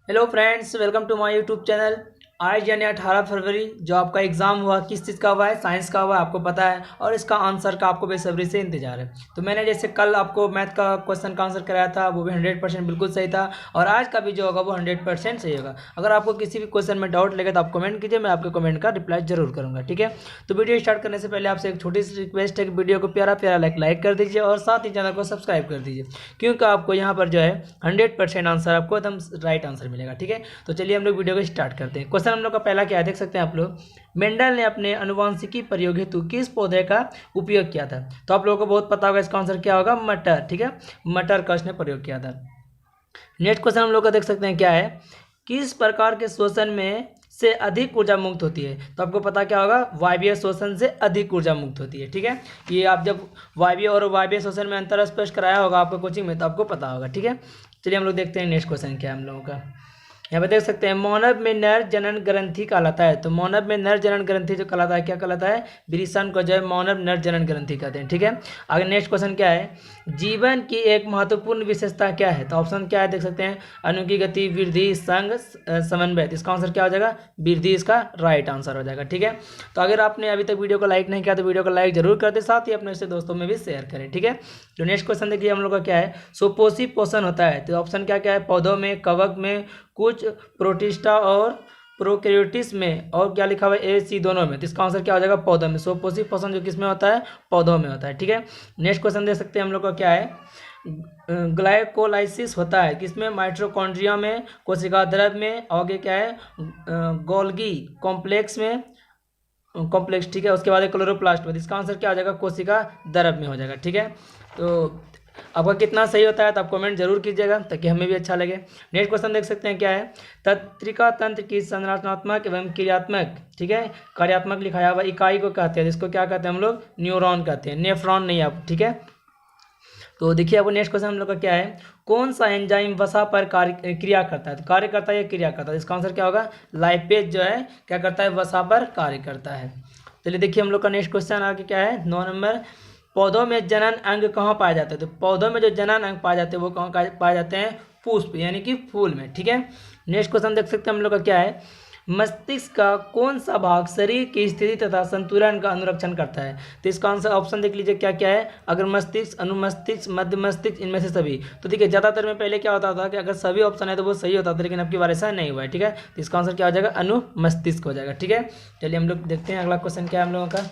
Hello friends, welcome to my YouTube channel. आज यानी 18 फरवरी जो आपका एग्ज़ाम हुआ, किस चीज़ का हुआ है? साइंस का हुआ है, आपको पता है। और इसका आंसर का आपको बेसब्री से इंतजार है। तो मैंने जैसे कल आपको मैथ का क्वेश्चन का आंसर कराया था, वो भी 100% बिल्कुल सही था। और आज का भी जो होगा वो 100% सही होगा। अगर आपको किसी भी क्वेश्चन में डाउट लगे तो आप कमेंट कीजिए, मैं आपके कमेंट का रिप्लाई जरूर करूँगा, ठीक है। तो वीडियो स्टार्ट करने से पहले आपसे एक छोटी सी रिक्वेस्ट है कि वीडियो को प्यारा प्यारा लाइक कर दीजिए और साथ ही चैनल को सब्सक्राइब कर दीजिए, क्योंकि आपको यहाँ पर जो है 100% आंसर आपको एकदम राइट आंसर मिलेगा, ठीक है। तो चलिए हम लोग वीडियो को स्टार्ट करते हैं। क्वेश्चन हम लोग का पहला क्या है, देख सकते हैं आप लोग। मेंडल ने अपने अनुवांशिकी प्रयोग हेतु किस पौधे का उपयोग किया था? तो आप लोगों को बहुत पता होगा, इसका आंसर क्या होगा? मटर, ठीक है। मटर का उसने प्रयोग किया था। नेक्स्ट क्वेश्चन हम लोग का देख सकते हैं क्या है। किस प्रकार के शोषण में से अधिक ऊर्जा मुक्त होती है? तो आपको पता क्या होगा? वायवीय शोषण से अधिक ऊर्जा मुक्त होती है, ठीक है। ये आप जब वायवीय और वायवीय शोषण में अंतर स्पष्ट कराया होगा आपको कोचिंग में, तो आपको पता होगा, ठीक है। चलिए हम लोग देखते हैं नेक्स्ट क्वेश्चन क्या है हम लोगों का। यहाँ पे देख सकते हैं मौनव में नर जनन ग्रंथि कहलाता है। तो मौनव में नर जनन ग्रंथि जो कहलाता है, क्या कहलाता है? वृषण को जो है मौनव नर जनन ग्रंथि कहते हैं, ठीक है। आगे नेक्स्ट क्वेश्चन क्या है। जीवन की एक महत्वपूर्ण विशेषता क्या है? तो ऑप्शन क्या है, देख सकते हैं। अणु की गति, वृद्धि, संग, समन्वय। इसका आंसर क्या हो जाएगा? वृद्धि इसका राइट आंसर हो जाएगा, ठीक है। तो अगर आपने अभी तक वीडियो को लाइक नहीं किया तो वीडियो को लाइक जरूर कर दे, साथ ही अपने से दोस्तों में भी शेयर करें, ठीक है। तो नेक्स्ट क्वेश्चन देखिए हम लोग का क्या है। सुपोषी पोषण होता है। तो ऑप्शन क्या क्या है? पौधों में, कवक में, कुछ प्रोटिस्टा और प्रोकैरियोट्स में, और क्या लिखा हुआ है? ए सी दोनों में। तो इसका आंसर क्या हो जाएगा? पौधों में। सुपोषी पोषण जो किस में होता है? पौधों में होता है, ठीक है। नेक्स्ट क्वेश्चन देख सकते हैं हम लोग का क्या है। ग्लाइकोलाइसिस होता है किसमें? माइटोकॉन्ड्रिया में, कोशिका द्रव्य में, आगे क्या है? गोल्गी कॉम्प्लेक्स में, कॉम्प्लेक्स, ठीक है। उसके बाद क्लोरोप्लास्ट में। इसका आंसर क्या हो जाएगा? कोशिका द्रव्य में हो जाएगा, ठीक है। तो आपका कितना सही होता है तो आप कमेंट जरूर कीजिएगा, ताकि हमें भी अच्छा लगे। नेक्स्ट क्वेश्चन देख सकते हैं क्या है। तंत्रिका तंत्र की संरचनात्मक एवं क्रियात्मक, ठीक है, कार्यात्मक लिखाया हुआ इकाई को कहते हैं, जिसको क्या कहते हैं हम लोग? न्यूरॉन कहते हैं, नेफ्रॉन नहीं आप, ठीक है। तो देखिए आपको नेक्स्ट क्वेश्चन हम लोग का क्या है। कौन सा एंजाइम वसा पर कार्य क्रिया करता है? तो कार्य करता है या क्रिया करता है? इसका आंसर क्या होगा? लाइपेज जो है क्या करता है? वसा पर कार्य करता है। चलिए देखिए हम लोग का नेक्स्ट क्वेश्चन आगे क्या है, 9 नंबर। पौधों में जनन अंग कहाँ पाए जाते हैं? तो पौधों में जो जनन अंग पाए जाते हैं वो कहाँ पाए जाते हैं? पुष्प यानी कि फूल में, ठीक है। नेक्स्ट क्वेश्चन देख सकते हैं हम लोग का क्या है। मस्तिष्क का कौन सा भाग शरीर की स्थिति तथा संतुलन का अनुरक्षण करता है? तो इसका आंसर ऑप्शन देख लीजिए क्या क्या है। अगर मस्तिष्क, अनुमस्तिष्क, मध्य मस्तिष्क, इनमें से सभी। तो देखिए ज़्यादातर में पहले क्या होता था कि अगर सभी ऑप्शन है तो वो सही होता था, लेकिन अब की बार ऐसा नहीं हुआ है, ठीक है। तो इसका आंसर क्या हो जाएगा? अनुमस्तिष्क हो जाएगा, ठीक है। चलिए हम लोग देखते हैं अगला क्वेश्चन क्या है हम लोगों का।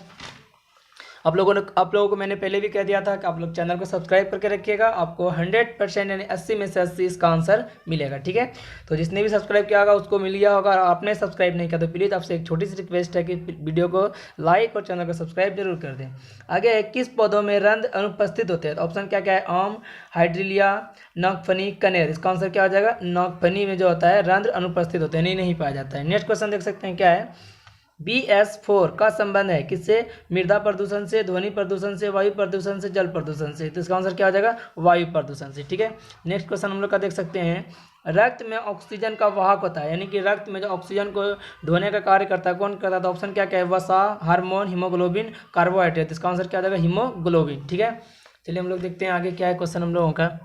आप लोगों को मैंने पहले भी कह दिया था कि आप लोग चैनल को सब्सक्राइब करके रखिएगा, आपको 100% यानी 80 में से 80 इसका आंसर मिलेगा, ठीक है। तो जिसने भी सब्सक्राइब किया होगा उसको मिल गया होगा, और आपने सब्सक्राइब नहीं किया तो प्लीज़ आपसे एक छोटी सी रिक्वेस्ट है कि वीडियो को लाइक और चैनल को सब्सक्राइब जरूर कर दें। आगे किस पौधों में रंध्र अनुपस्थित होते हैं? तो ऑप्शन क्या क्या है। आम, हाइड्रिलिया, नागफनी, कनेर। इसका आंसर क्या हो जाएगा? नागफनी में जो होता है रंध्र अनुपस्थित होते हैं, नहीं पाया जाता है। नेक्स्ट क्वेश्चन देख सकते हैं क्या है। BS4 का संबंध है किससे? मृदा प्रदूषण से, ध्वनि प्रदूषण से, वायु प्रदूषण से, जल प्रदूषण से। तो इसका आंसर क्या हो जाएगा? वायु प्रदूषण से, ठीक है। नेक्स्ट क्वेश्चन हम लोग का देख सकते हैं। रक्त में ऑक्सीजन का वाहक होता है, यानी कि रक्त में जो ऑक्सीजन को ढोने का कार्य करता है, कौन करता है? तो ऑप्शन क्या क्या है। वसा, हार्मोन, हीमोग्लोबिन, कार्बोहाइड्रेट। इसका आंसर क्या हो जाएगा? हीमोग्लोबिन, ठीक है। चलिए हम लोग देखते हैं आगे क्या है क्वेश्चन हम लोगों का।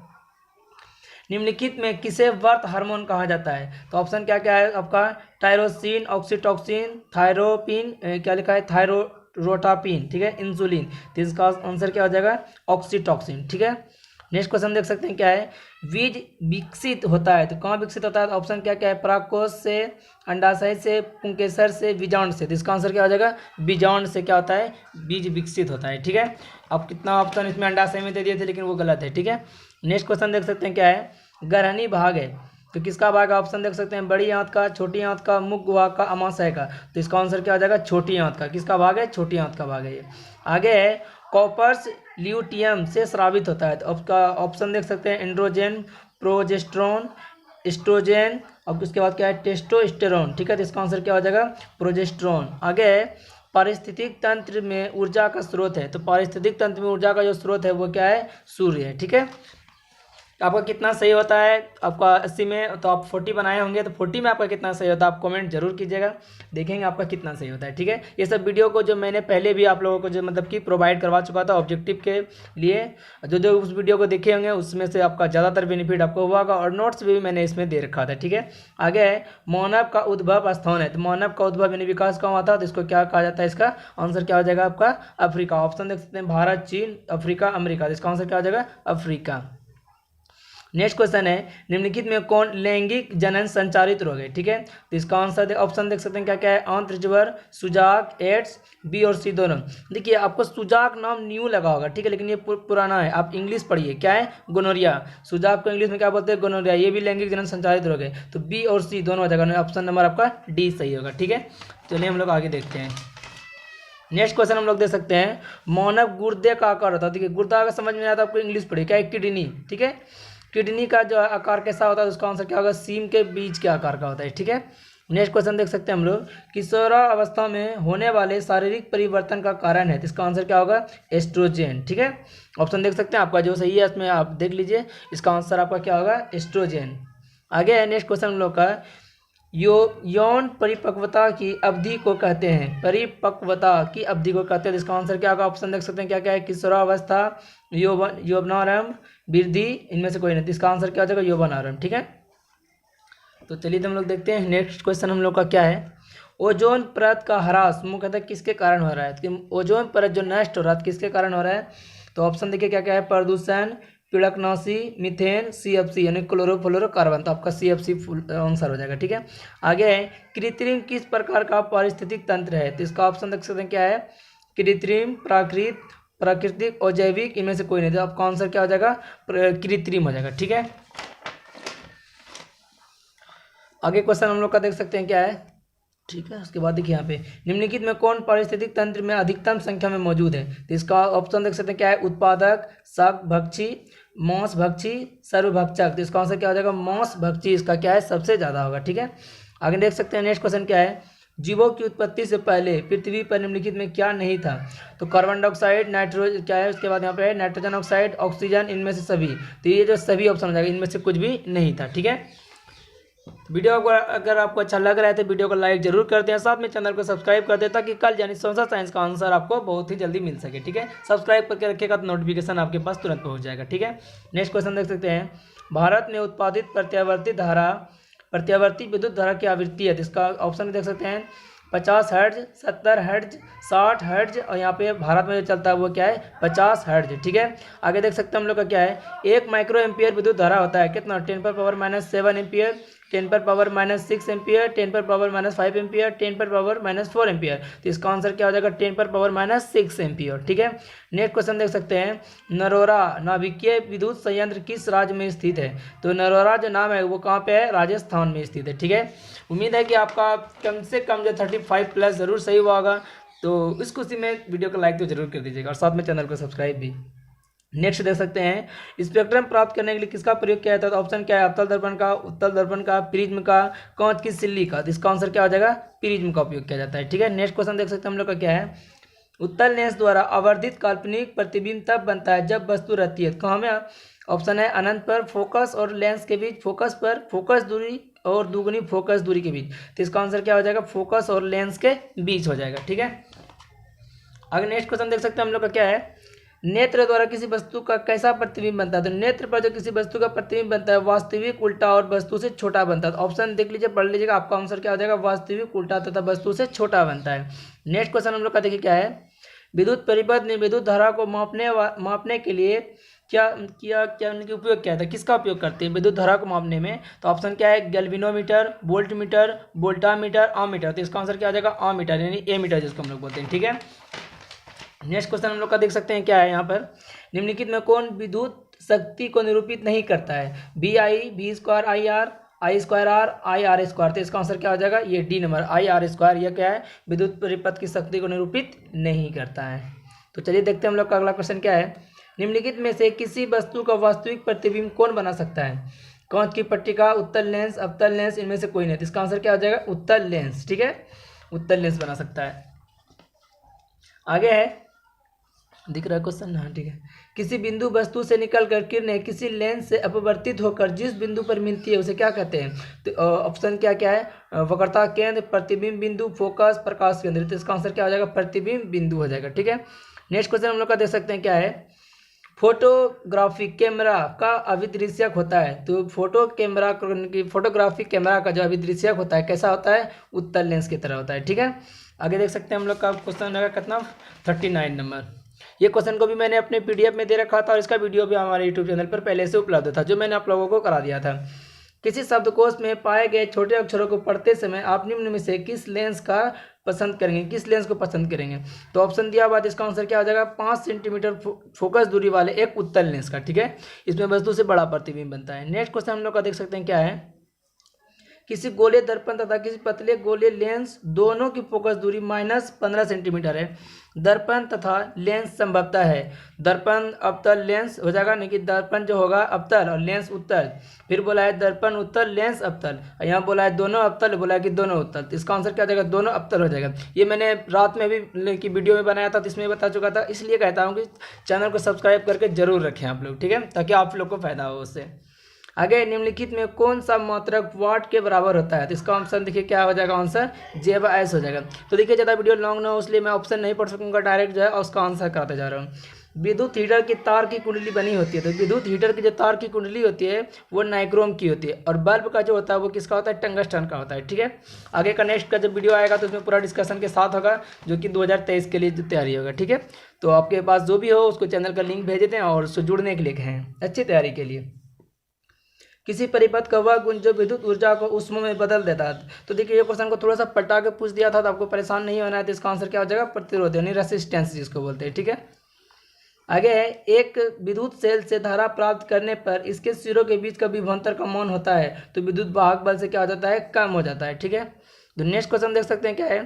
निम्नलिखित में किसे वर्त हार्मोन कहा जाता है? तो ऑप्शन क्या क्या है आपका। टायरोसिन, ऑक्सीटोसिन, थायरोपिन, क्या लिखा है? थायरोरोटापिन, ठीक है, इंसुलिन। तो इसका आंसर क्या हो जाएगा? ऑक्सीटोसिन, ठीक है। नेक्स्ट क्वेश्चन देख सकते हैं क्या है। बीज विकसित होता है तो कहाँ विकसित होता है? तो ऑप्शन क्या क्या है। परागकोश से, अंडाशय से, पुंकेसर से, बीजांड से। तो इसका आंसर क्या हो जाएगा? बीजांड से क्या होता है? बीज विकसित होता है, ठीक है। अब कितना ऑप्शन इसमें अंडाशय में दे दिए थे, लेकिन वो गलत है, ठीक है। नेक्स्ट क्वेश्चन देख सकते हैं क्या है। गरहनी भाग है तो किसका भाग है? ऑप्शन देख सकते हैं। बड़ी आंत का, छोटी आंत का, मुख भाग का, अमाशय का। तो इसका आंसर क्या हो जाएगा? छोटी आंत का। किसका भाग है? छोटी आंत का भाग है ये। आगे है कॉपर्स ल्यूटियम से स्रावित होता है। तो आपका ऑप्शन देख सकते हैं। एंड्रोजन, प्रोजेस्ट्रॉन, एस्ट्रोजन, और उसके बाद क्या है? टेस्टोस्टेरोन, ठीक है। तो इसका आंसर क्या हो जाएगा? प्रोजेस्ट्रॉन। आगे है पारिस्थितिक तंत्र में ऊर्जा का स्रोत है। तो पारिस्थितिक तंत्र में ऊर्जा का जो स्रोत है वो क्या है? सूर्य है, ठीक है। आपका कितना सही होता है, आपका 80 में तो आप 40 बनाए होंगे, तो 40 में आपका कितना सही होता है आप कमेंट जरूर कीजिएगा, देखेंगे आपका कितना सही होता है। ठीक है, ये सब वीडियो को जो मैंने पहले भी आप लोगों को जो मतलब कि प्रोवाइड करवा चुका था ऑब्जेक्टिव के लिए, जो उस वीडियो को देखे होंगे उसमें से आपका ज़्यादातर बेनिफिट आपको हुआ होगा, और नोट्स भी मैंने इसमें दे रखा था। ठीक है, आगे है मानव का उद्भव स्थान है, तो मानव का उद्भव यानी विकास कहाँ हुआ था, तो इसको क्या कहा जाता है, इसका आंसर क्या हो जाएगा आपका अफ्रीका। ऑप्शन देख सकते हैं भारत, चीन, अफ्रीका, अमेरिका, तो इसका आंसर क्या हो जाएगा अफ्रीका। नेक्स्ट क्वेश्चन है निम्नलिखित में कौन लैंगिक जनन संचारित रोग है। ठीक है, तो इसका आंसर ऑप्शन देख सकते हैं क्या क्या है, आंत्रज्वर, सुजाक, एड्स, बी और सी दोनों। देखिए आपको सुजाक नाम न्यू लगा होगा, ठीक है, लेकिन ये पुराना है, आप इंग्लिश पढ़िए, क्या है गोनोरिया। सुजाक को इंग्लिश में क्या बोलते हैं गोनोरिया, ये भी लैंगिक जनन संचारित रोग है, तो बी और सी दोनों हो जाएगा, ऑप्शन नंबर आपका डी सही होगा। ठीक है, चलिए हम लोग आगे देखते हैं। नेक्स्ट क्वेश्चन हम लोग दे सकते हैं मानव गुर्दे का आकार होता है। देखिए गुर्दा अगर समझ में आता है आपको इंग्लिश पढ़िए, क्या है किडनी। ठीक है, किडनी का जो आकार कैसा होता है उसका आंसर क्या होगा, सीम के बीज के आकार का होता है। ठीक है, नेक्स्ट क्वेश्चन देख सकते हैं हम लोग किशोरावस्था में होने वाले शारीरिक परिवर्तन का कारण है, तो इसका आंसर क्या होगा एस्ट्रोजेन। ठीक है, ऑप्शन देख सकते हैं आपका जो सही है इसमें आप देख लीजिए, इसका आंसर आपका क्या होगा एस्ट्रोजेन। आगे है नेक्स्ट क्वेश्चन हम लोग का यौन परिपक्वता की अवधि को कहते हैं, परिपक्वता की अवधि को कहते हैं, इसका आंसर क्या होगा, ऑप्शन देख सकते हैं क्या क्या है, किशोरावस्था, यौवनारंभ, वृद्धि, इनमें से कोई नहीं, इसका आंसर क्या हो जाएगा यौवनारंभ। ठीक है, तो चलिए हम लोग देखते हैं नेक्स्ट क्वेश्चन हम लोग का क्या है, ओजोन परत का ह्रास मुख्यतः किसके कारण हो रहा है, कि ओजोन परत जो नष्ट हो रहा है किसके कारण हो रहा है, तो ऑप्शन देखिए क्या क्या है, प्रदूषण, पीड़कनाशी, मीथेन, CFC यानी क्लोरोफ्लोरोकार्बन, तो आपका CFC आंसर हो जाएगा। ठीक है, आगे है कृत्रिम किस प्रकार का पारिस्थितिक तंत्र है, तो इसका ऑप्शन देख सकते हैं क्या है कृत्रिम, प्राकृतिक और जैविक, इनमें से कोई नहीं, तो आपका आंसर क्या हो जाएगा कृत्रिम हो जाएगा। ठीक है, आगे क्वेश्चन हम लोग का देख सकते हैं क्या है। ठीक है, उसके बाद देखिए यहाँ पे निम्नलिखित में कौन पारिस्थितिक तंत्र में अधिकतम संख्या में मौजूद है, तो इसका ऑप्शन देख सकते हैं क्या है उत्पादक, शाक भक्षी, मांस भक्षी, सर्वभक्षक, तो इसका आंसर क्या हो जाएगा मांस भक्षी, इसका क्या है सबसे ज़्यादा होगा। ठीक है, आगे देख सकते हैं नेक्स्ट क्वेश्चन क्या है, जीवों की उत्पत्ति से पहले पृथ्वी पर निम्नलिखित में क्या नहीं था, तो कार्बन डाइऑक्साइड, नाइट्रोजन क्या है, उसके बाद यहाँ पे है नाइट्रोजन ऑक्साइड, ऑक्सीजन, इनमें से सभी, तो ये जो सभी ऑप्शन हो जाएगा इनमें से कुछ भी नहीं था। ठीक है, वीडियो को अगर आपको अच्छा लग रहा है तो वीडियो को लाइक जरूर कर दें, साथ में चैनल को सब्सक्राइब कर दें ताकि कल यानी सोशल साइंस का आंसर आपको बहुत ही जल्दी मिल सके। ठीक है, सब्सक्राइब करके रखिएगा तो नोटिफिकेशन आपके पास तुरंत पहुंच जाएगा। ठीक है, नेक्स्ट क्वेश्चन देख सकते हैं भारत में उत्पादित प्रत्यावर्ती विद्युत धारा की आवृत्ति है, तो इसका ऑप्शन देख सकते हैं 50 हर्ट्ज, 70 हर्ट्ज, 60 हर्ट्ज, और यहाँ पे भारत में जो चलता है वो क्या है 50 हर्ट्ज। ठीक है, आगे देख सकते हैं हम लोग का क्या है 1 माइक्रो एम्पियर विद्युत धारा होता है कितना 10⁻⁷ एम्पियर, 10⁻⁶ एम्पियर, 10⁻⁵ एम्पियर, 10⁻⁴ एम्पियर, तो इसका आंसर क्या हो जाएगा 10⁻�6 एम्पियर। ठीक है, नेक्स्ट क्वेश्चन देख सकते हैं नरोरा नाभिकीय विद्युत संयंत्र किस राज्य में स्थित है, तो नरोरा जो नाम है वो कहाँ पे है राजस्थान में स्थित है। ठीक है, उम्मीद है कि आपका कम से कम जो 35+ ज़रूर सही हुआ होगा, तो इस खुशी में वीडियो को लाइक तो जरूर कर दीजिएगा और साथ में चैनल को सब्सक्राइब भी। नेक्स्ट देख सकते हैं स्पेक्ट्रम प्राप्त करने के लिए किसका प्रयोग किया जाता है, तो ऑप्शन क्या है अवतल दर्पण का, उत्तल दर्पण का, प्रिज्म का, कांच की सिल्ली का, तो इसका आंसर क्या हो जाएगा प्रिज्म का उपयोग किया जाता है। ठीक है, नेक्स्ट क्वेश्चन देख सकते हैं हम लोग का क्या है उत्तल लेंस द्वारा आवर्धित काल्पनिक प्रतिबिंब तब बनता है जब वस्तु रहती है, कहाँ में, ऑप्शन है अनंत पर, फोकस और लेंस के बीच, फोकस पर, फोकस दूरी और दुगुनी फोकस दूरी के बीच, तो इसका आंसर क्या हो जाएगा फोकस और लेंस के बीच हो जाएगा। ठीक है, आगे नेक्स्ट क्वेश्चन देख सकते हैं हम लोग का क्या है नेत्र द्वारा किसी वस्तु का कैसा प्रतिबिंब बनता है, तो नेत्र पर जो किसी वस्तु का प्रतिबिंब बनता है वास्तविक, उल्टा और वस्तु से छोटा बनता है, तो ऑप्शन देख लीजिए पढ़ लीजिएगा, आपका आंसर क्या हो जाएगा वास्तविक, उल्टा तथा वस्तु से छोटा बनता है। नेक्स्ट क्वेश्चन हम लोग का देखिए क्या है विद्युत परिपथ ने विद्युत धारा को मापने के लिए क्या उपयोग किया था, किसका उपयोग करते हैं विद्युत धारा को मापने में, तो ऑप्शन क्या है गैल्वेनोमीटर, वोल्टमीटर, वोल्टामीटर, अमीटर, तो इसका आंसर क्या आ जाएगा अमीटर यानी एमीटर जिसको हम लोग बोलते हैं। ठीक है, नेक्स्ट क्वेश्चन हम लोग का देख सकते हैं क्या है यहाँ पर निम्नलिखित में कौन विद्युत शक्ति को निरूपित नहीं करता है, BI, V² IR, I²R, IR², तो इसका आंसर क्या हो जाएगा ये डी नंबर IR², यह क्या है विद्युत परिपथ की शक्ति को निरूपित नहीं करता है। तो चलिए देखते हैं हम लोग का अगला क्वेश्चन क्या है निम्नलिखित में से किसी वस्तु का वास्तविक प्रतिबिंब कौन बना सकता है, कांच की पट्टिका, उत्तल लेंस, अवतल लेंस, इनमें से कोई नहीं, तो इसका आंसर क्या हो जाएगा उत्तल लेंस। ठीक है, उत्तल लेंस बना सकता है। आगे है दिख रहा है क्वेश्चन, हाँ ठीक है, किसी बिंदु वस्तु से निकलकर किरणें किसी लेंस से अपवर्तित होकर जिस बिंदु पर मिलती है उसे क्या कहते हैं? तो ऑप्शन क्या क्या है? वक्रता केंद्र, प्रतिबिंब बिंदु, फोकस, प्रकाश केंद्र। तो इसका आंसर क्या हो जाएगा? प्रतिबिंब बिंदु हो जाएगा। ठीक है, नेक्स्ट क्वेश्चन हम लोग का देख सकते हैं क्या है? फोटोग्राफी कैमरा का अभिदृश्यक होता है। तो फोटोग्राफी कैमरा का जो अभिदृश्यक होता है कैसा होता है? उत्तल लेंस की तरह होता है। ठीक है, आगे देख सकते हैं हम लोग का क्वेश्चन है कितना 39 नंबर। ये क्वेश्चन को भी मैंने अपने पीडीएफ में दे रखा था और इसका वीडियो भी हमारे यूट्यूब चैनल पर पहले से उपलब्ध था, जो मैंने आप लोगों को करा दिया था। किसी शब्दकोश में पाए गए छोटे अक्षरों को पढ़ते समय आप निम्न में से किस लेंस का पसंद करेंगे? किस लेंस को पसंद करेंगे? तो ऑप्शन दिया हुआ है, इसका आंसर क्या हो जाएगा? 5 सेंटीमीटर फोकस दूरी वाले एक उत्तल लेंस का। ठीक है, इसमें वस्तु से बड़ा प्रतिबिंब बनता है। नेक्स्ट क्वेश्चन हम लोग का देख सकते हैं क्या है? किसी गोले दर्पण तथा किसी पतले गोले लेंस दोनों की फोकस दूरी -15 सेंटीमीटर है। दर्पण तथा लेंस संभवतः है। दर्पण अवतल लेंस हो जाएगा, नहीं कि दर्पण जो होगा अवतल और लेंस उत्तल। फिर बोला है दर्पण उत्तल लेंस अवतल, यहाँ बोला है दोनों अवतल, बोला है कि दोनों उत्तल। तो इसका आंसर क्या हो जाएगा? दोनों अवतल हो जाएगा। ये मैंने रात में भी की वीडियो में बनाया था, तो इसमें बता चुका था। इसलिए कहता हूँ कि चैनल को सब्सक्राइब करके जरूर रखें आप लोग। ठीक है, ताकि आप लोग को फायदा हो उससे। आगे, निम्नलिखित में कौन सा मात्रक वाट के बराबर होता है? तो इसका ऑप्शन देखिए क्या हो जाएगा? आंसर J/S हो जाएगा। तो देखिए ज़्यादा वीडियो लॉन्ग ना हो इसलिए मैं ऑप्शन नहीं पढ़ सकूंगा, डायरेक्ट जो है उसका आंसर कराते जा रहा हूँ। विद्युत हीटर की तार की कुंडली बनी होती है। तो विद्युत हीटर की जो तार की कुंडली होती है वो नाइक्रोम की होती है, और बल्ब का जो होता है वो किसका होता है? टंगस्टन का होता है। ठीक है, आगे का नेक्स्ट का जब वीडियो आएगा तो उसमें पूरा डिस्कशन के साथ होगा, जो कि 2023 के लिए जो तैयारी होगा। ठीक है, तो आपके पास जो भी हो उसको चैनल का लिंक भेज देते हैं और उससे जुड़ने के लिए कहें अच्छी तैयारी के लिए। किसी परिपथ का वह गुण जो विद्युत ऊर्जा को उष्मा में बदल देता है। तो देखिए ये क्वेश्चन को थोड़ा सा पलटा के पूछ दिया था, तो आपको परेशान नहीं होना है। तो इसका आंसर क्या हो जाएगा? प्रतिरोध यानी रेसिस्टेंस जिसको बोलते हैं। ठीक है, आगे है, एक विद्युत सेल से धारा प्राप्त करने पर इसके सिरों के बीच का विभवांतर का मान होता है। तो विद्युत वाहक बल से क्या हो जाता है? कम हो जाता है। ठीक है, तो नेक्स्ट क्वेश्चन देख सकते हैं क्या है?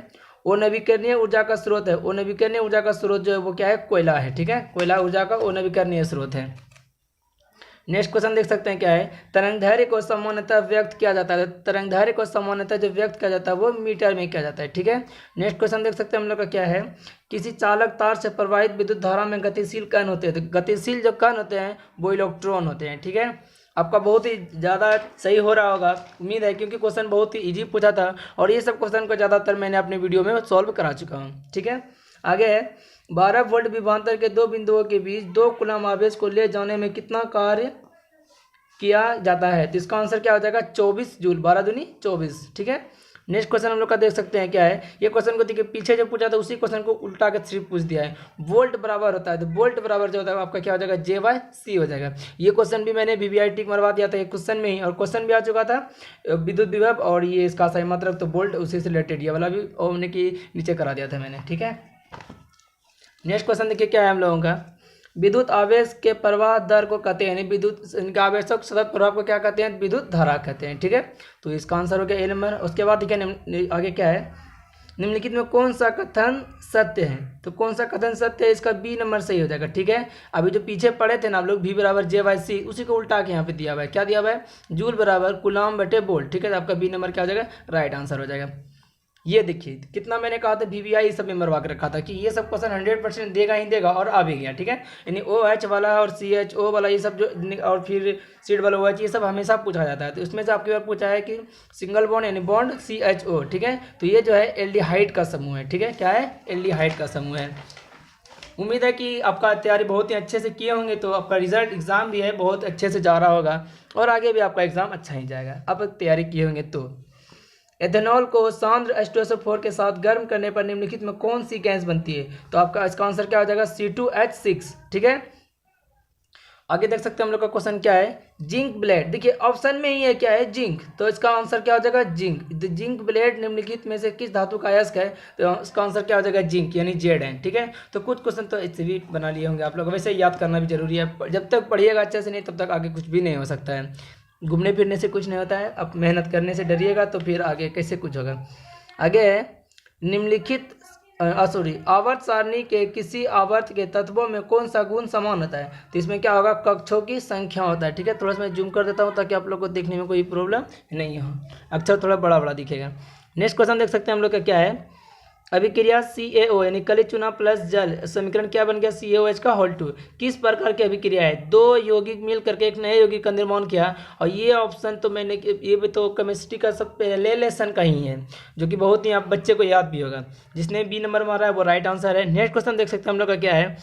वो नवीकरणीय ऊर्जा का स्रोत है। वो नवीकरणीय ऊर्जा का स्रोत जो है वो क्या है? कोयला है। ठीक है, कोयला ऊर्जा का वो नवीकरणीय स्रोत है। नेक्स्ट क्वेश्चन देख सकते हैं क्या है? तरंगदैर्घ्य को सामान्यतः व्यक्त किया जाता है। तरंगदैर्घ्य को सामान्यतः जो व्यक्त किया जाता है वो मीटर में किया जाता है। ठीक है, नेक्स्ट क्वेश्चन देख सकते हैं हम लोग का क्या है? किसी चालक तार से प्रवाहित विद्युत धारा में गतिशील कण होते हैं। तो गतिशील जो कण होते हैं वो इलेक्ट्रॉन होते हैं। ठीक है, आपका बहुत ही ज़्यादा सही हो रहा होगा उम्मीद है, क्योंकि क्वेश्चन बहुत ही इजी पूछा था और ये सब क्वेश्चन को ज़्यादातर मैंने अपने वीडियो में सॉल्व करा चुका हूँ। ठीक है, आगे है, 12 वोल्ट विभवांतर के दो बिंदुओं के बीच 2 कूलम आवेश को ले जाने में कितना कार्य किया जाता है? तो इसका आंसर क्या हो जाएगा? 24 जूल। 12 दूनी 24। ठीक है, नेक्स्ट क्वेश्चन हम लोग का देख सकते हैं क्या है? ये क्वेश्चन को देखिए पीछे जो पूछा था उसी क्वेश्चन को उल्टा के सिर्फ पूछ दिया है। वोल्ट बराबर होता है, तो वोल्ट बराबर जो होता है आपका क्या हो जाएगा? J/C हो जाएगा। ये क्वेश्चन भी मैंने VVI टिक मरवा दिया था एक क्वेश्चन में ही, और क्वेश्चन भी आ चुका था विद्युत विभव और ये इसका सही मात्रक, तो वोल्ट उसी से रिलेटेड ये वाला भी हमने कि नीचे करा दिया था मैंने। ठीक है, नेक्स्ट क्वेश्चन देखिए क्या है हम लोगों का? विद्युत आवेश के प्रवाह दर को कहते हैं, विद्युत इनका आवेशक सतत प्रभाव को क्या कहते हैं? विद्युत धारा कहते हैं। ठीक है, तो इसका आंसर हो गया A नंबर। उसके बाद देखिए आगे क्या है? निम्नलिखित में कौन सा कथन सत्य है? तो कौन सा कथन सत्य है? इसका B नंबर सही हो जाएगा। ठीक है, अभी जो पीछे पढ़े थे ना आप लोग, V बराबर J/C, उसी को उल्टा के यहाँ पे दिया हुआ है। क्या दिया हुआ है? जूल बराबर कूलम बटे वोल्ट। ठीक है, तो आपका B नंबर क्या हो जाएगा? राइट आंसर हो जाएगा। ये देखिए कितना मैंने कहा था VVI सब में मरवा के रखा था कि ये सब क्वेश्चन 100% देगा ही देगा, और आ भी गया। ठीक है, यानी OH वाला और CHO वाला ये सब जो, और फिर सीड वाला OH, ये सब हमेशा पूछा जाता है। तो इसमें से आपकी बार पूछा है कि सिंगल बॉन्ड यानी बॉन्ड CHO। ठीक है, तो ये जो है एल्डिहाइड का समूह है। ठीक है, क्या है? एल्डिहाइड का समूह है। उम्मीद है कि आपका तैयारी बहुत ही अच्छे से किए होंगे, तो आपका रिजल्ट एग्जाम भी है बहुत अच्छे से जा रहा होगा और आगे भी आपका एग्जाम अच्छा ही जाएगा। आप तैयारी किए होंगे तो एथेनॉल को सांद्र H2SO4 के साथ गर्म करने पर निम्नलिखित में कौन सी गैस बनती है? तो आपका इसका आंसर क्या हो जाएगा? C2H6। ठीक है, आगे देख सकते हैं हम लोग का क्वेश्चन क्या है? Zinc blende. देखिए ऑप्शन में ही है क्या है? जिंक। तो इसका आंसर क्या हो जाएगा? जिंक। जिंक ब्लेड निम्नलिखित में से किस धातु का अयस्क है? तो इसका आंसर क्या हो जाएगा? जिंक यानी Zn। ठीक है, तो कुछ क्वेश्चन तो इससे भी बना लिए होंगे आप लोग, वैसे याद करना भी जरूरी है। जब तक पढ़िएगा अच्छे से नहीं तब तक आगे कुछ भी नहीं हो सकता है। घूमने फिरने से कुछ नहीं होता है, अब मेहनत करने से डरिएगा तो फिर आगे कैसे कुछ होगा। आगे है, निम्नलिखित आवर्त सारणी के किसी आवर्त के तत्वों में कौन सा गुण समान होता है? तो इसमें क्या होगा? कक्षों की संख्या होता है। ठीक है, थोड़ा सा मैं जूम कर देता हूँ ताकि आप लोग को देखने में कोई प्रॉब्लम नहीं हो, अक्षर थोड़ा बड़ा बड़ा दिखेगा। नेक्स्ट क्वेश्चन देख सकते हैं हम लोग का क्या है? अभिक्रिया CaO यानी कलित चूना प्लस जल, समीकरण क्या बन गया CaOH का होल 2। किस प्रकार की अभिक्रिया है? दो यौगिक मिल करके एक नए यौगिक का निर्माण किया। और ये ऑप्शन तो मैंने, ये भी तो केमिस्ट्री का सब पहले लेसन का ही है, जो कि बहुत ही आप बच्चे को याद भी होगा। जिसने बी नंबर मारा है वो राइट आंसर है। नेक्स्ट क्वेश्चन देख सकते हैं हम लोग का क्या है,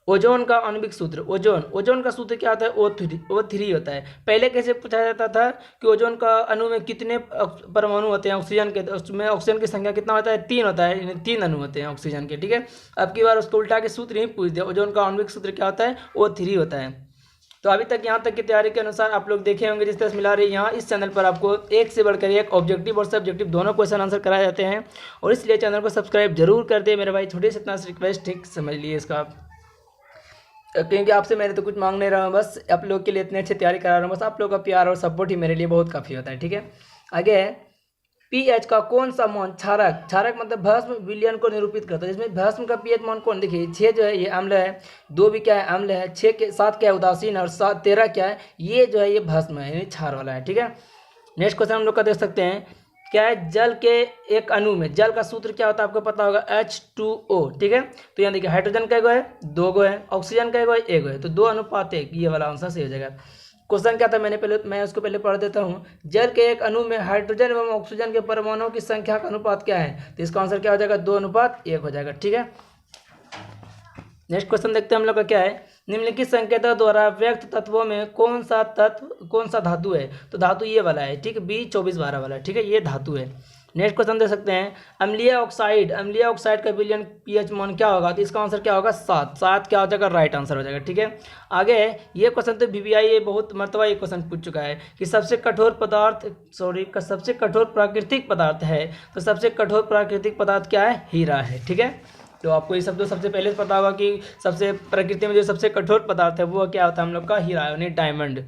ओजोन का आणविक सूत्र। ओजोन का सूत्र क्या होता है? O3 होता है। पहले कैसे पूछा जाता था कि ओजोन का अणु में कितने परमाणु होते हैं ऑक्सीजन के, उसमें ऑक्सीजन की संख्या कितना होता है? 3 होता है, यानी 3 अणु होते हैं ऑक्सीजन के, ठीक है। अब की बार उसको उल्टा के सूत्र ही पूछ दिया। ओजोन का आणविक सूत्र क्या होता है? O3 होता है। तो अभी तक यहाँ तक की तैयारी के अनुसार आप लोग देखे होंगे जिस तरह से मिला रही, यहाँ इस चैनल पर आपको एक से बढ़कर एक ऑब्जेक्टिव और सब्जेक्टिव दोनों क्वेश्चन आंसर कराए जाते हैं, और इसलिए चैनल को सब्सक्राइब जरूर कर दे मेरे भाई। छोटे से इतना रिक्वेस्ट, ठीक समझ लिए इसका, क्योंकि आपसे मैंने तो कुछ मांग नहीं रहा हूँ, बस आप लोग के लिए इतने अच्छे तैयारी करा रहा हूँ। बस आप लोग का प्यार और सपोर्ट ही मेरे लिए बहुत काफ़ी होता है, ठीक है। आगे pH का कौन सा मान क्षारक मतलब भस्म विलयन को निरूपित करता है। इसमें भस्म का pH मान कौन? देखिए 6 जो है ये अम्ल है, 2 भी क्या है? अम्ल है, 6 के 7 क्या है? उदासीन, और 13 क्या है? ये जो है ये भस्म है, यानी क्षार वाला है, ठीक है। नेक्स्ट क्वेश्चन हम लोग का देख सकते हैं क्या है, जल के एक अणु में जल का सूत्र क्या होता है? आपको पता होगा H2O, ठीक है। तो यहाँ देखिए हाइड्रोजन का 1 है, 2 गो है, ऑक्सीजन का 1 है, 1 है, तो 2 अनुपात 1, ये वाला आंसर सही हो जाएगा। क्वेश्चन क्या था, मैं उसको पहले पढ़ देता हूँ। जल के एक अणु में हाइड्रोजन एवं ऑक्सीजन के परमाणुओं की संख्या का अनुपात क्या है? तो इसका आंसर क्या हो जाएगा? 2 अनुपात 1 हो जाएगा, ठीक है। नेक्स्ट क्वेश्चन देखते हैं हम लोग का क्या है, निम्नलिखित संकेतों द्वारा व्यक्त तत्वों में कौन सा धातु है? तो धातु ये वाला है, ठीक है, B2412 वाला, ठीक है, ये धातु है। नेक्स्ट क्वेश्चन देख सकते हैं, अम्लीय ऑक्साइड का विलयन pH मान क्या होगा? तो इसका आंसर क्या होगा? 7 क्या हो जाएगा? राइट आंसर हो जाएगा, ठीक है। आगे ये क्वेश्चन तो VBI ये बहुत मरतबा ये क्वेश्चन पूछ चुका है कि सबसे कठोर प्राकृतिक पदार्थ है, तो सबसे कठोर प्राकृतिक पदार्थ क्या है? हीरा है, ठीक है। तो आपको ये सब तो सबसे पहले पता होगा कि सबसे प्रकृति में जो सबसे कठोर पदार्थ है वो क्या होता है? हम लोग का हीरा, यानी डायमंड।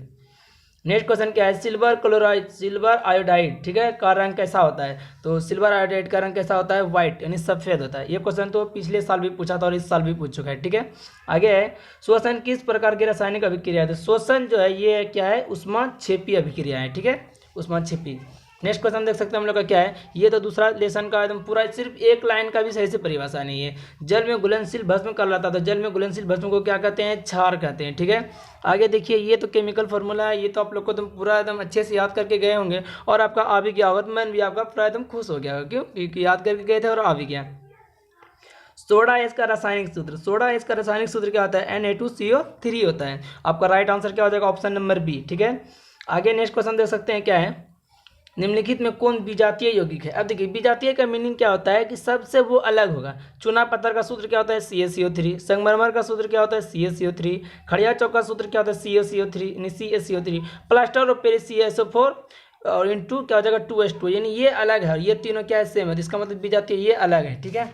नेक्स्ट क्वेश्चन क्या है, सिल्वर आयोडाइड, ठीक है, का रंग कैसा होता है? तो सिल्वर आयोडाइड का रंग कैसा होता है? व्हाइट, यानी सफेद होता है। ये क्वेश्चन तो पिछले साल भी पूछा था और इस साल भी पूछ चुका है, ठीक है। आगे है, श्वसन किस प्रकार की रासायनिक अभिक्रिया है? तो श्वसन जो है ये क्या है? ऊष्माक्षेपी अभिक्रिया है, ठीक है, ऊष्माक्षेपी। नेक्स्ट क्वेश्चन देख सकते हैं हम लोग का क्या है, ये तो दूसरा लेसन का एकदम पूरा, सिर्फ एक लाइन का भी सही से परिभाषा नहीं है। जल में घुलनशील भस्म कर लाता था, जल में घुलनशील भस्म को क्या कहते हैं? क्षार कहते हैं, ठीक है। आगे देखिए, ये तो केमिकल फार्मूला है, ये तो आप लोग को तुम पूरा एकदम अच्छे से याद करके गए होंगे, और आपका आ भी गया होगा, तो मन भी आपका पूरा एकदम खुश हो गया, क्यों? क्योंकि याद करके गए थे और आ भी गया। सोडा एच का रासायनिक सूत्र क्या होता है? Na2CO3 होता है। आपका राइट आंसर क्या हो जाएगा? ऑप्शन नंबर बी, ठीक है। आगे नेक्स्ट क्वेश्चन देख सकते हैं क्या है, निम्नलिखित में कौन विजातीय यौगिक है? अब देखिए, विजातीय का मीनिंग क्या होता है कि सबसे वो अलग होगा। चूना पत्थर का सूत्र क्या होता है? CaCO3। संगमरमर का सूत्र क्या होता है? CaCO3। खड़िया चौक का सूत्र क्या होता है? CaCO3 यानी CaCO3। Plaster of Paris CaSO4 और इनटू क्या हो जाएगा? 2H2, यानी ये अलग है, ये तीनों क्या है? सेम है, इसका मतलब विजातीय ये अलग है, ठीक है।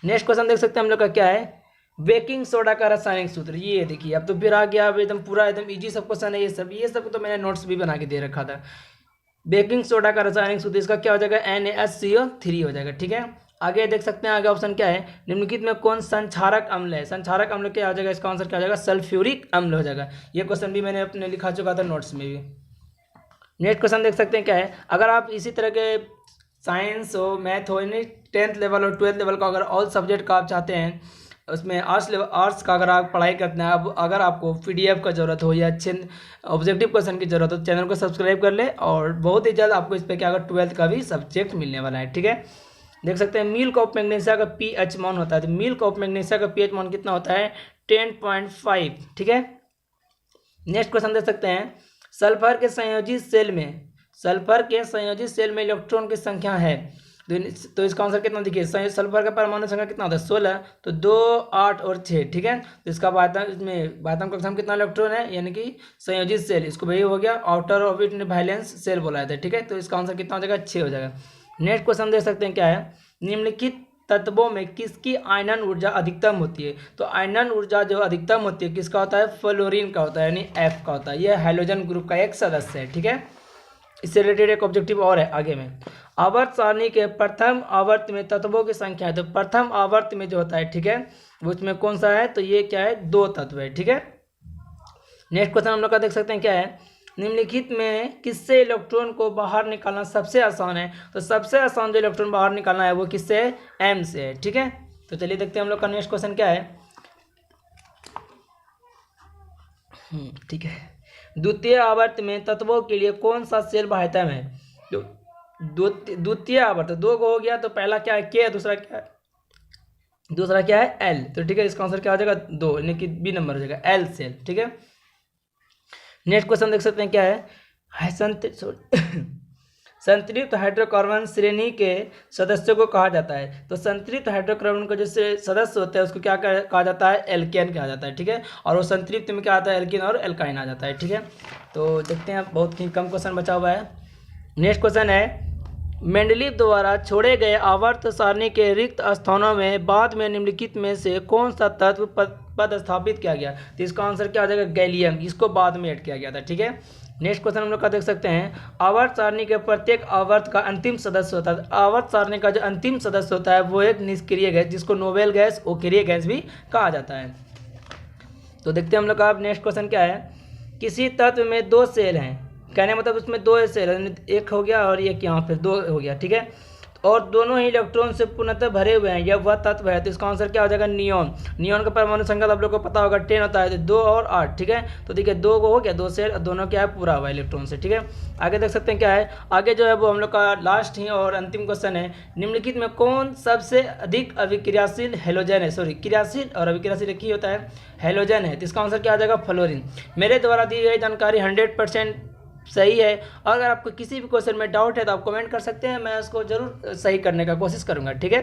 नेक्स्ट क्वेश्चन देख सकते हैं हम लोग का क्या है, बेकिंग सोडा का रासायनिक सूत्र। ये देखिए, अब तो फिर आ गया, अब एकदम पूरा एकदम इजी सब क्वेश्चन है, ये सब तो मैंने नोट्स भी बना के दे रखा था। बेकिंग सोडा का रासायनिक सूत्र इसका क्या हो जाएगा? NaSCO3 हो जाएगा, ठीक है। आगे देख सकते हैं, आगे ऑप्शन क्या है, निम्नलिखित में कौन संक्षारक अम्ल है? संक्षारक अम्ल क्या हो जाएगा? इसका आंसर क्या हो जाएगा? सल्फ्यूरिक अम्ल हो जाएगा। ये क्वेश्चन भी मैंने अपने लिखा चुका था नोट्स में भी। नेक्स्ट क्वेश्चन देख सकते हैं क्या है, अगर आप इसी तरह के साइंस हो, मैथ हो, यानी 10th लेवल और 12th लेवल का अगर ऑल सब्जेक्ट का आप चाहते हैं, उसमें आर्ट्स का अगर आप पढ़ाई करते हैं, अब अगर आपको PDF का ज़रूरत हो या अच्छे ऑब्जेक्टिव क्वेश्चन की ज़रूरत हो, तो चैनल को सब्सक्राइब कर ले, और बहुत ही जल्द आपको इस पर क्या अगर 12th का भी सब्जेक्ट मिलने वाला है, ठीक है। देख सकते हैं, मिल्क ऑफ मैग्नीशिया का pH मान होता है, तो मिल्क ऑफ मैग्नीशिया का pH मान कितना होता है? 10.5, ठीक है। नेक्स्ट क्वेश्चन देख सकते हैं, सल्फर के संयोजित सेल में इलेक्ट्रॉन की संख्या है, तो इसका आंसर कितना? देखिए, सल्फर का परमाणु संख्या कितना होता है? 16, तो 2, 8 और 6, ठीक है। तो इसका बायतम कक्षा में कितना इलेक्ट्रॉन है? यानी कि संयोजित सेल, इसको वही हो गया, आउटर ऑर्बिट वैलेंस सेल बोला जाता है, ठीक है। तो इसका आंसर कितना हो जाएगा? 6 हो जाएगा। नेक्स्ट क्वेश्चन देख सकते हैं क्या है, निम्नलिखित तत्वों में किसकी आयनन ऊर्जा अधिकतम होती है? तो आयनन ऊर्जा जो अधिकतम होती है किसका होता है? फ्लोरीन का होता है, यानी F का होता है। यह हाइड्रोजन ग्रुप का एक सदस्य है, ठीक है। इससे रिलेटेड एक ऑब्जेक्टिव और है आगे में, आवर्त सारणी के प्रथम आवर्त में तत्वों की संख्या है, तो प्रथम आवर्त में जो होता है, ठीक है, उसमें कौन सा है? तो ये क्या है? 2 तत्व है, ठीक है। नेक्स्ट क्वेश्चन हम लोग का देख सकते हैं क्या है, निम्नलिखित में किससे इलेक्ट्रॉन को बाहर निकालना सबसे आसान है? तो सबसे आसान जो इलेक्ट्रॉन बाहर निकालना है वो किससे है? एम से है। ठीक है, तो चलिए देखते हैं हम लोग का नेक्स्ट क्वेश्चन क्या है। ठीक है, द्वितीय आवर्त में तत्वों के लिए कौन सा सेल बाह्यतम है? तो द्वितीय आवर्त दो को हो गया, तो पहला क्या है? के, दूसरा क्या है? दूसरा क्या है? एल। तो ठीक है, इसका आंसर क्या हो जाएगा? 2, यानी कि बी नंबर हो जाएगा, एल सेल। ठीक है, नेक्स्ट क्वेश्चन देख सकते हैं क्या है। संतृप्त हाइड्रोकार्बन श्रेणी के सदस्यों को कहा जाता है। तो संतृप्त हाइड्रोकार्बन का जो सदस्य होता है उसको क्या कहा जाता है? एल्केन कहा जाता है। ठीक है, और वो संतृप्त में क्या आता है? एल्कीन और एल्काइन आ जाता है। ठीक है, तो देखते हैं, बहुत ही कम क्वेश्चन बचा हुआ है। नेक्स्ट क्वेश्चन है, मेंडलीव द्वारा छोड़े गए आवर्त सारणी के रिक्त स्थानों में बाद में निम्नलिखित में से कौन सा तत्व पदस्थापित किया गया? तो इसका आंसर क्या आ जाएगा? गैलियम। इसको बाद में ऐड किया गया था। ठीक है, नेक्स्ट क्वेश्चन हम लोग का देख सकते हैं, आवर्त सारणी के प्रत्येक आवर्त का अंतिम सदस्य होता है। आवर्त सारणी का जो अंतिम सदस्य होता है वो एक निष्क्रिय गैस, जिसको नोबेल गैस, ओकेरिय गैस भी कहा जाता है। तो देखते हैं हम लोग का नेक्स्ट क्वेश्चन क्या है। किसी तत्व में 2 सेल हैं, कहने मतलब उसमें 2 सेल है, एक हो गया और एक यहाँ पे 2 हो गया। ठीक है, और दोनों ही इलेक्ट्रॉन से पूर्णतः भरे हुए हैं, यह वह तत्व है। तो इसका आंसर क्या हो जाएगा? नियॉन। नियॉन का परमाणु संख्या आप लोग को पता होगा 10 होता है, तो 2 और 8। ठीक है, तो देखिए 2 को हो गया, 2 सेल, दोनों क्या है? पूरा हुआ इलेक्ट्रॉन से। ठीक है, आगे देख सकते हैं क्या है। आगे जो है वो हम लोग का लास्ट ही और अंतिम क्वेश्चन है, निम्नलिखित में कौन सबसे अधिक अभिक्रियाशील हेलोजन है? सॉरी, क्रियाशील और अभिक्रियाशील एक ही होता है, हेलोजन है। तो इसका आंसर क्या आ जाएगा? फ्लोरीन। मेरे द्वारा दी गई जानकारी 100% सही है। अगर आपको किसी भी क्वेश्चन में डाउट है तो आप कमेंट कर सकते हैं, मैं उसको जरूर सही करने का कोशिश करूंगा। ठीक है,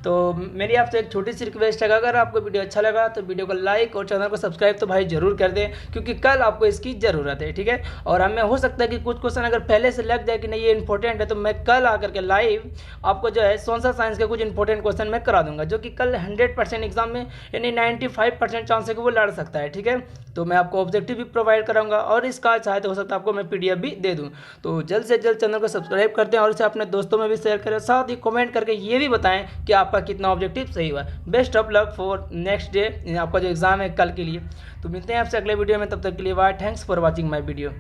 तो मेरी आपसे एक छोटी सी रिक्वेस्ट है, अगर आपको वीडियो अच्छा लगा तो वीडियो को लाइक और चैनल को सब्सक्राइब तो भाई जरूर कर दें, क्योंकि कल आपको इसकी ज़रूरत है। ठीक है, और हमें हो सकता है कि कुछ क्वेश्चन अगर पहले से लग जाए कि नहीं ये इंपॉर्टेंट है, तो मैं कल आकर के लाइव आपको जो है सोशल साइंस के कुछ इंपॉर्टेंट क्वेश्चन मैं करा दूंगा, जो कि कल 100% एग्जाम में यानी 95% चांस है कि वो लड़ सकता है। ठीक है, तो मैं आपको ऑब्जेक्टिव भी प्रोवाइड कराऊंगा, और इसका चाहे तो हो सकता है आपको मैं PDF भी दे दूं। तो जल्द से जल्द चैनल को सब्सक्राइब कर दें और इसे अपने दोस्तों में भी शेयर करें, साथ ही कमेंट करके ये भी बताएं कि आपका कितना ऑब्जेक्टिव सही हुआ। Best of luck for next day, आपका जो एग्जाम है कल के लिए। तो मिलते हैं आपसे अगले वीडियो में, तब तक के लिए bye. Thanks for watching my video.